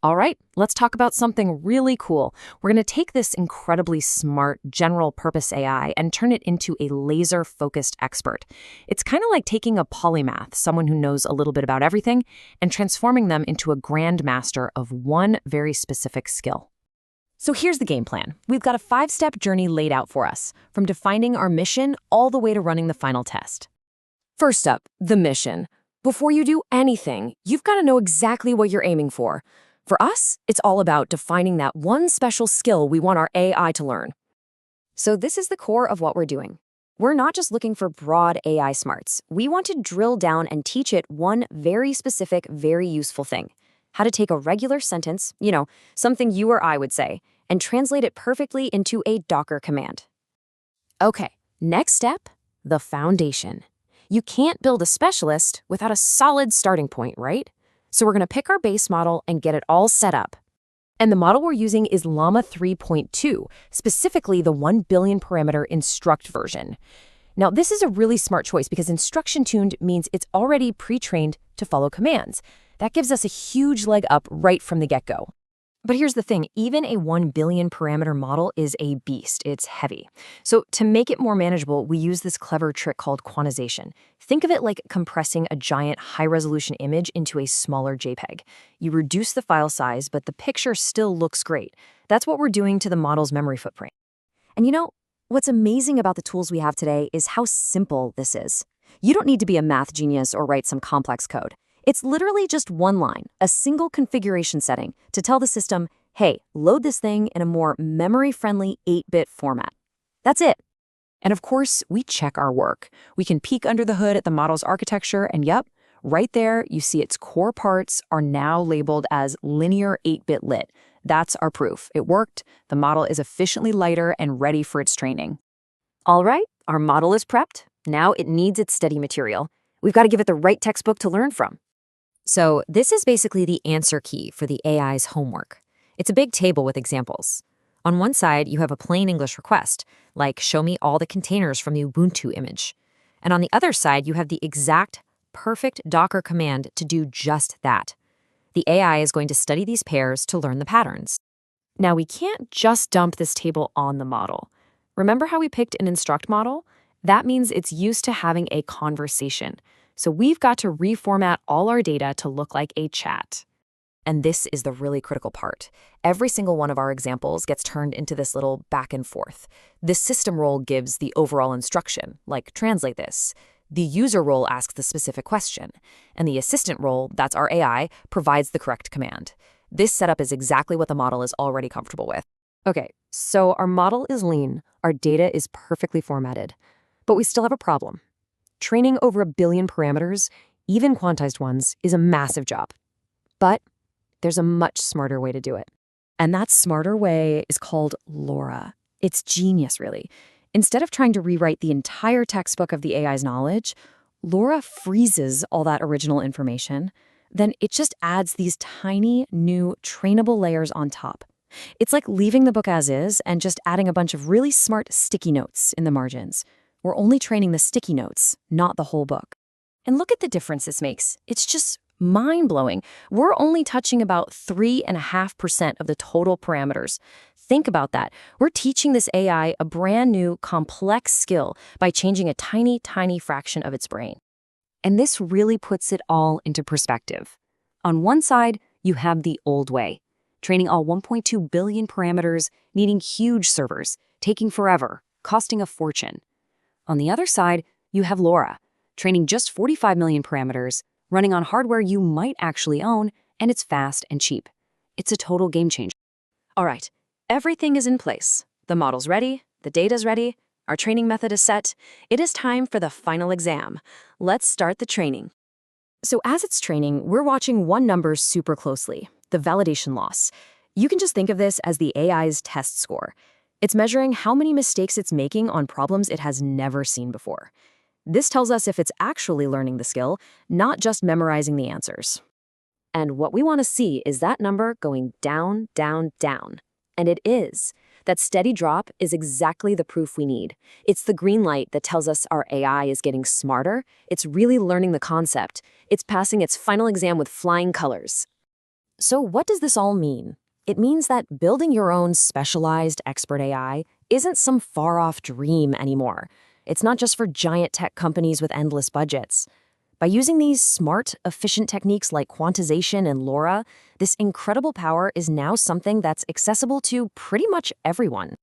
All right, let's talk about something really cool. We're going to take this incredibly smart general purpose AI and turn it into a laser-focused expert. It's kind of like taking a polymath, someone who knows a little bit about everything, and transforming them into a grandmaster of one very specific skill. So here's the game plan. We've got a 5-step journey laid out for us, from defining our mission all the way to running the final test. First up, the mission. Before you do anything, you've got to know exactly what you're aiming for. For us, it's all about defining that one special skill we want our AI to learn. So this is the core of what we're doing. We're not just looking for broad AI smarts. We want to drill down and teach it one very specific, very useful thing. How to take a regular sentence, something you or I would say, and translate it perfectly into a Docker command. Okay, next step, the foundation. You can't build a specialist without a solid starting point, right? So we're going to pick our base model and get it all set up. And the model we're using is Llama 3.2, specifically the 1 billion parameter Instruct version. Now, this is a really smart choice because instruction-tuned means it's already pre-trained to follow commands. That gives us a huge leg up right from the get-go. But here's the thing, even a 1 billion parameter model is a beast. It's heavy. So to make it more manageable, we use this clever trick called quantization. Think of it like compressing a giant high-resolution image into a smaller JPEG. You reduce the file size, but the picture still looks great. That's what we're doing to the model's memory footprint. And what's amazing about the tools we have today is how simple this is. You don't need to be a math genius or write some complex code. It's literally just one line, a single configuration setting to tell the system, hey, load this thing in a more memory-friendly 8-bit format. That's it. And of course, we check our work. We can peek under the hood at the model's architecture, and yep, right there, you see its core parts are now labeled as linear 8-bit lit. That's our proof. It worked. The model is efficiently lighter and ready for its training. All right, our model is prepped. Now it needs its study material. We've got to give it the right textbook to learn from. So this is basically the answer key for the AI's homework. It's a big table with examples. On one side, you have a plain English request, like show me all the containers from the Ubuntu image. And on the other side, you have the exact, perfect Docker command to do just that. The AI is going to study these pairs to learn the patterns. Now, we can't just dump this table on the model. Remember how we picked an Instruct model? That means it's used to having a conversation. So we've got to reformat all our data to look like a chat. And this is the really critical part. Every single one of our examples gets turned into this little back and forth. This system role gives the overall instruction, like translate this. The user role asks the specific question. And the assistant role, that's our AI, provides the correct command. This setup is exactly what the model is already comfortable with. Okay, so our model is lean. Our data is perfectly formatted. But we still have a problem. Training over 1 billion parameters, even quantized ones, is a massive job. But there's a much smarter way to do it. And that smarter way is called LoRA. It's genius, really. Instead of trying to rewrite the entire textbook of the AI's knowledge, LoRA freezes all that original information. Then it just adds these tiny, new, trainable layers on top. It's like leaving the book as is and just adding a bunch of really smart sticky notes in the margins. We're only training the sticky notes, not the whole book. And look at the difference this makes. It's just mind-blowing. We're only touching about 3.5% of the total parameters. Think about that. We're teaching this AI a brand new, complex skill by changing a tiny, tiny fraction of its brain. And this really puts it all into perspective. On one side, you have the old way, training all 1.2 billion parameters, needing huge servers, taking forever, costing a fortune. On the other side, you have LoRA, training just 45 million parameters, running on hardware you might actually own, and it's fast and cheap. It's a total game changer. All right, everything is in place. The model's ready, the data's ready, our training method is set. It is time for the final exam. Let's start the training. So as it's training, we're watching one number super closely, the validation loss. You can just think of this as the AI's test score. It's measuring how many mistakes it's making on problems it has never seen before. This tells us if it's actually learning the skill, not just memorizing the answers. And what we want to see is that number going down, down, down. And it is. That steady drop is exactly the proof we need. It's the green light that tells us our AI is getting smarter. It's really learning the concept. It's passing its final exam with flying colors. So what does this all mean? It means that building your own specialized expert AI isn't some far-off dream anymore. It's not just for giant tech companies with endless budgets. By using these smart, efficient techniques like quantization and LoRA, this incredible power is now something that's accessible to pretty much everyone.